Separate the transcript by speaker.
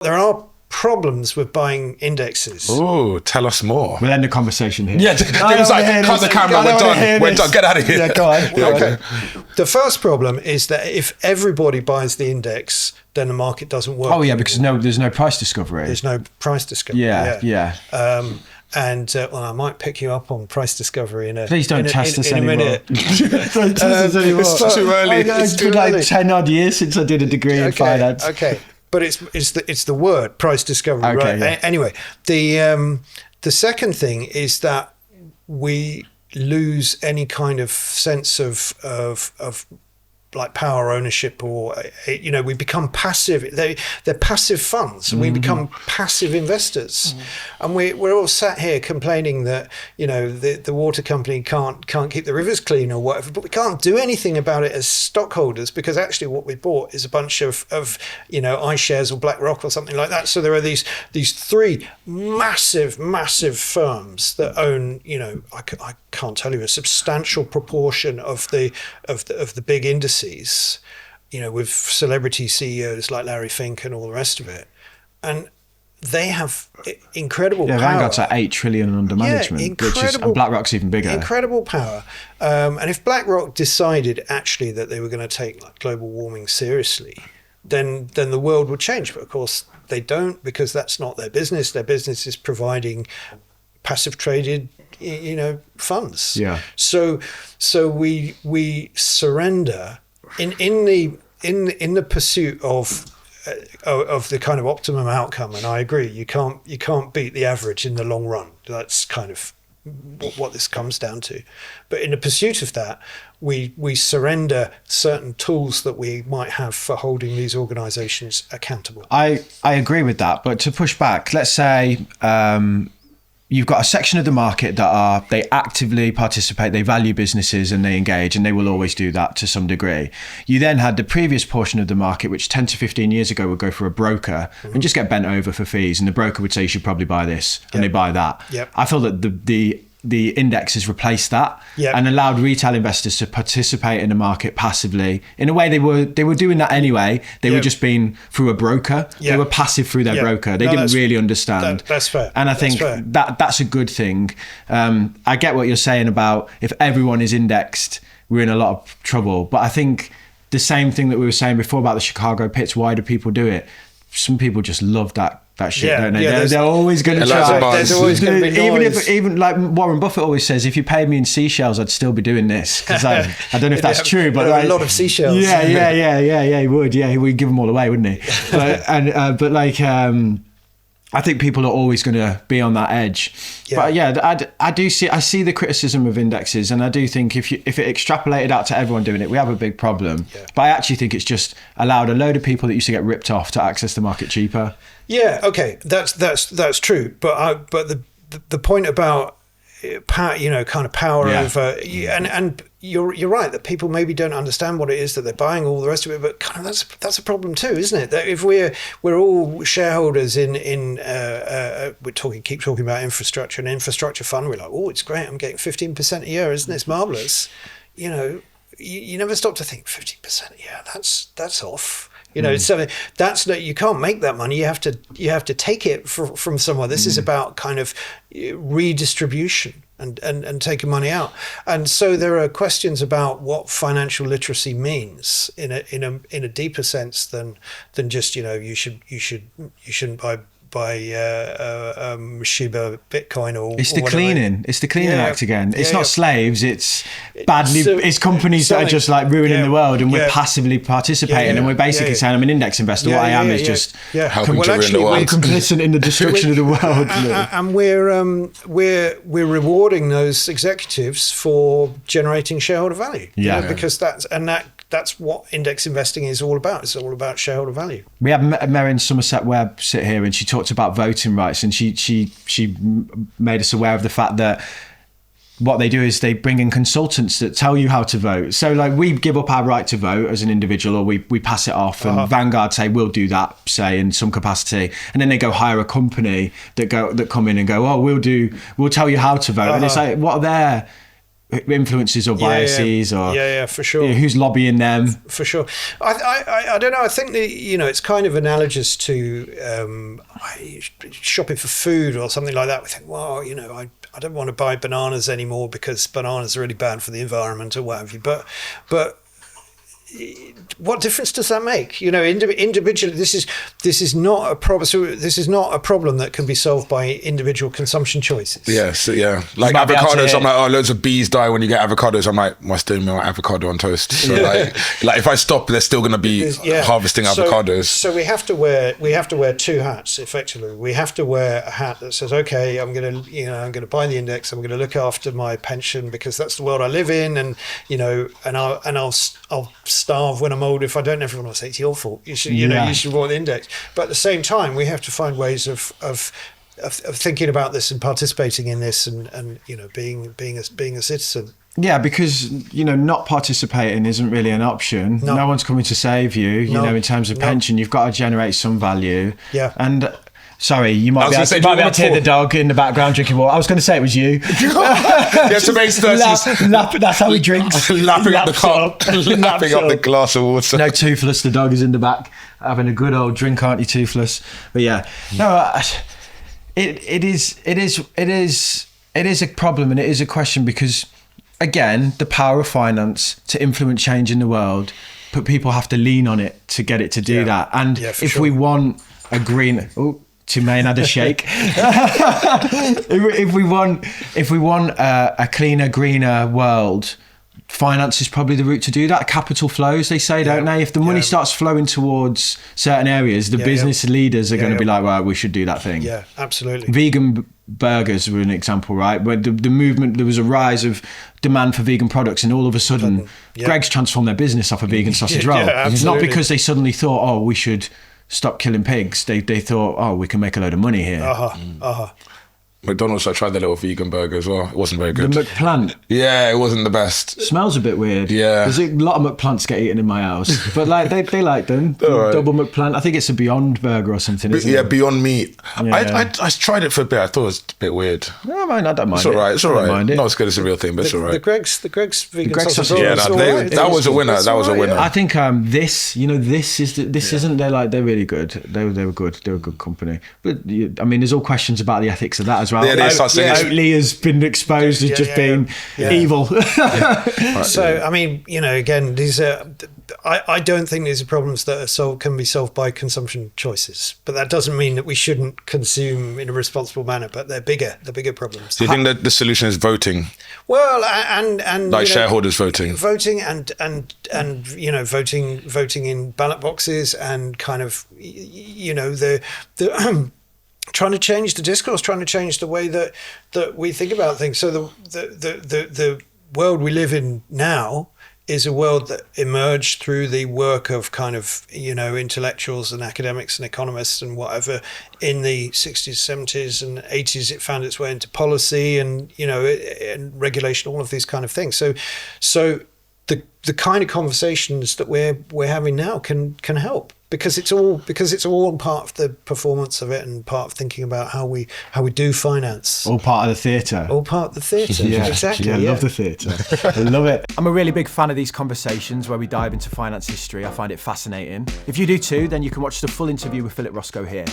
Speaker 1: There are problems with buying indexes.
Speaker 2: Oh, tell us more.
Speaker 3: We'll end the conversation here.
Speaker 2: Yeah, it was like, cut the camera, we're done, get out of here.
Speaker 3: Yeah, go on.
Speaker 1: Okay. The first problem is that if everybody buys the index, then the market doesn't work.
Speaker 3: Oh yeah, because there's no price discovery.
Speaker 1: There's no price discovery.
Speaker 3: Yeah.
Speaker 1: Well, I might pick you up on price discovery in a
Speaker 3: Please don't test us anymore.
Speaker 1: minute.
Speaker 3: Don't test us anymore.
Speaker 2: It's too early.
Speaker 3: It's been like 10 odd years since I did a degree in finance.
Speaker 1: Okay. But it's the word price discovery,
Speaker 3: Okay,
Speaker 1: right?
Speaker 3: yeah.
Speaker 1: Anyway, the second thing is that we lose any kind of sense of like power ownership, or we become passive. They're passive funds, and we become passive investors. And we're all sat here complaining that the water company can't keep the rivers clean or whatever, but we can't do anything about it as stockholders, because actually what we bought is a bunch of iShares or BlackRock or something like that. So there are these three massive firms that own I can't tell you, a substantial proportion of the big indices. With celebrity CEOs like Larry Fink and all the rest of it, and they have incredible power.
Speaker 3: Vanguard's at 8 trillion under management, and BlackRock's even bigger.
Speaker 1: Incredible power. And if BlackRock decided actually that they were going to take global warming seriously, then the world would change. But of course they don't, because that's not their business. Their business is providing passive traded funds.
Speaker 3: Yeah.
Speaker 1: So we surrender in the pursuit of the kind of optimum outcome. And I agree, you can't beat the average in the long run. That's kind of what this comes down to. But in the pursuit of that, we surrender certain tools that we might have for holding these organizations accountable.
Speaker 3: I agree with that, but to push back, let's say you've got a section of the market that they actively participate, they value businesses and they engage, and they will always do that to some degree. You then had the previous portion of the market, which 10 to 15 years ago would go for a broker and just get bent over for fees. And the broker would say, you should probably buy this. And they buy that.
Speaker 1: Yep.
Speaker 3: I feel that the index has replaced that and allowed retail investors to participate in the market passively. In a way, they were doing that anyway. They were just being through a broker. They were passive through their broker. They didn't really understand.
Speaker 1: That's fair.
Speaker 3: And I think that's a good thing. I get what you're saying about if everyone is indexed, we're in a lot of trouble. But I think the same thing that we were saying before about the Chicago pits, why do people do it? Some people just love that shit, don't they? They're always going to try.
Speaker 1: There's always going to be noise.
Speaker 3: Even like Warren Buffett always says, if you paid me in seashells, I'd still be doing this. Because I don't know if that's true, but
Speaker 1: a lot of seashells.
Speaker 3: Yeah, he would. Yeah, he would give them all away, wouldn't he? I think people are always going to be on that edge. But I see the criticism of indexes, and I do think if it extrapolated out to everyone doing it, we have a big problem. But I actually think it's just allowed a load of people that used to get ripped off to access the market cheaper.
Speaker 1: Yeah, okay, that's true. But the point about power, kind of power over, and you're right that people maybe don't understand what it is that they're buying, all the rest of it. But kind of that's a problem too, isn't it? That if we're all shareholders in keep talking about infrastructure, an infrastructure fund, we're like, oh, it's great, I'm getting 15% a year, isn't this marvelous? You never stop to think 15% a year. That's off. So that's that you can't make that money. You have to take it from somewhere. This is about kind of redistribution and taking money out. And so there are questions about what financial literacy means in a deeper sense than just you shouldn't buy Shiba Bitcoin or
Speaker 3: it's the cleaning. It's the cleaning act again. It's not slaves. It's companies that are just like ruining the world, and we're passively participating, and we're basically saying I'm an index investor. What I am is just
Speaker 2: helping to ruin the world.
Speaker 3: I'm complicit in the destruction of the world.
Speaker 1: And we're rewarding those executives for generating shareholder value. Because that's what index investing is all about. It's all about shareholder value.
Speaker 3: We had Merrin Somerset Webb sit here, and she talked about voting rights, and she made us aware of the fact that what they do is they bring in consultants that tell you how to vote. So like we give up our right to vote as an individual, or we pass it off, and Vanguard say we'll do that, say in some capacity, and then they go hire a company that come in and go, oh, we'll tell you how to vote. And it's like, what are influences or biases or
Speaker 1: for sure.
Speaker 3: Who's lobbying them?
Speaker 1: For sure. I don't know. I think that, it's kind of analogous to shopping for food or something like that. We think, well, I don't want to buy bananas anymore because bananas are really bad for the environment or what have you. But what difference does that make? Individually, this is not a problem. So this is not a problem that can be solved by individual consumption choices.
Speaker 2: Yes, yeah. Like avocados, I'm like, loads of bees die when you get avocados. I'm like, must do my avocado on toast. So like if I stop, they're still going to be harvesting avocados.
Speaker 1: So we have to wear two hats effectively. We have to wear a hat that says, okay, I'm going to buy the index. I'm going to look after my pension because that's the world I live in, and I'll starve when I'm old if I don't. Everyone will say it's your fault. You should you should wear the index. But at the same time, we have to find ways of thinking about this and participating in this and being a citizen. Yeah,
Speaker 3: because not participating isn't really an option. No one's coming to save you. In terms of pension, you've got to generate some value.
Speaker 1: Yeah,
Speaker 3: and. Sorry, you might be able to hear the dog in the background drinking water. I was going to say it was you.
Speaker 2: Yes, it makes
Speaker 3: that's how he drinks.
Speaker 2: Lapping up the cup, lapping up the glass of water.
Speaker 3: No, Toothless, the dog is in the back having a good old drink, aren't you, Toothless? But yeah, no, it is a problem and it is a question because, again, the power of finance to influence change in the world, but people have to lean on it to get it to do that. And if we want a green... Tumain had a shake. If we want a cleaner, greener world, finance is probably the route to do that. Capital flows, they say, don't they? If the money starts flowing towards certain areas, the business leaders are going to be like, right, we should do that thing.
Speaker 1: Yeah, absolutely.
Speaker 3: Vegan burgers were an example, right? Where the movement, there was a rise of demand for vegan products, and all of a sudden, Greggs transformed their business off a vegan sausage roll. Not because they suddenly thought, oh, we should stop killing pigs. They thought, oh, we can make a load of money here.
Speaker 2: McDonald's, I tried their little vegan burger as well. It wasn't very good.
Speaker 3: The McPlant.
Speaker 2: Yeah, it wasn't the best.
Speaker 3: It smells a bit weird.
Speaker 2: Yeah.
Speaker 3: There's a lot of McPlants get eaten in my house. But like they like them.
Speaker 2: Right.
Speaker 3: Double McPlant. I think it's a Beyond Burger or something, isn't it?
Speaker 2: Beyond Meat. Yeah. I tried it for a bit. I thought it was a bit weird.
Speaker 3: No, I don't mind
Speaker 2: it's all right. It's all right.
Speaker 3: Not
Speaker 2: as good as the real thing, but it's all right.
Speaker 1: The Greggs vegan sausage.
Speaker 2: Yeah, that was a winner. That was a winner.
Speaker 3: I think this isn't. They're really good. They were good. They're a good company. But I mean, there's all questions about the ethics of that as well.
Speaker 2: Yeah,
Speaker 3: Oatly has been exposed as just being evil.
Speaker 1: So, I mean, again, these are. I don't think these are problems that can be solved by consumption choices. But that doesn't mean that we shouldn't consume in a responsible manner. But they're bigger problems.
Speaker 2: Do you think that the solution is voting?
Speaker 1: Well, and
Speaker 2: like shareholders voting
Speaker 1: and voting in ballot boxes and kind of the trying to change the discourse, trying to change the way that we think about things. So the world we live in now is a world that emerged through the work of kind of, intellectuals and academics and economists and whatever in the 60s, 70s and 80s. It found its way into policy and, and regulation, all of these kind of things. So the kind of conversations that we're having now can help. Because it's all part of the performance of it and part of thinking about how we do finance.
Speaker 3: All part of the theatre.
Speaker 1: All part of the theatre.
Speaker 3: Yeah,
Speaker 1: exactly.
Speaker 3: I love the theatre. I love it.
Speaker 4: I'm a really big fan of these conversations where we dive into finance history. I find it fascinating. If you do too, then you can watch the full interview with Philip Roscoe here.